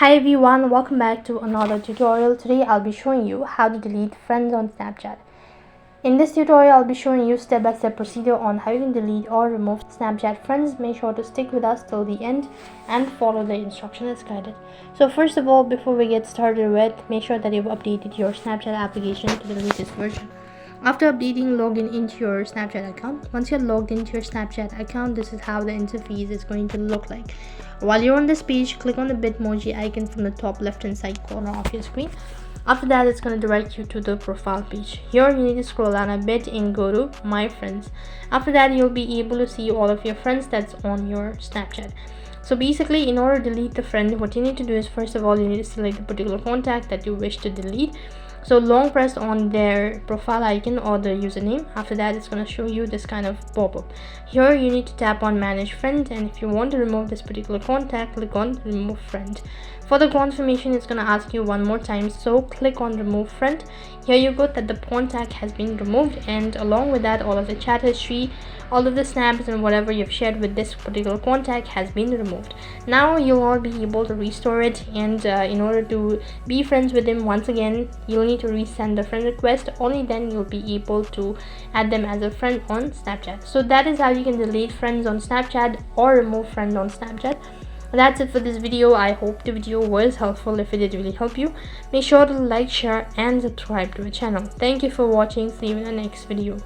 Hi everyone, welcome back to another tutorial. Today I'll be showing you how to delete friends on Snapchat. In this tutorial I'll be showing you step-by-step procedure on how you can delete or remove Snapchat friends. Make sure to stick with us till the end and follow the instructions as guided. So first of all, before we get started with, make sure that you've updated your Snapchat application to the latest version. After updating, log into your Snapchat account. Once you're logged into your Snapchat account, this is how the interface is going to look like. While you're on this page, click on the Bitmoji icon from the top left hand side corner of your screen. After that, it's going to direct you to the profile page. Here you need to scroll down a bit and go to My Friends. After that, you'll be able to see all of your friends that's on your Snapchat. So basically, in order to delete the friend, what you need to do is, first of all, you need to select the particular contact that you wish to delete. So long press on their profile icon or the username. After that, it's going to show you this kind of pop-up. Here you need to tap on manage friend, and if you want to remove this particular contact, click on remove friend. For the confirmation, it's going to ask you one more time, so click on remove friend. Here you go that the contact has been removed, and along with that, all of the chat history, all of the snaps and whatever you've shared with this particular contact has been removed. Now you'll all be able to restore it, and in order to be friends with him once again, you'll need to resend the friend request. Only then you'll be able to add them as a friend on Snapchat. So that is how you can delete friends on Snapchat or remove friends on Snapchat. That's it for this video. I hope the video was helpful. If it did really help you, make sure to like, share and subscribe to the channel. Thank you for watching. See you in the next video.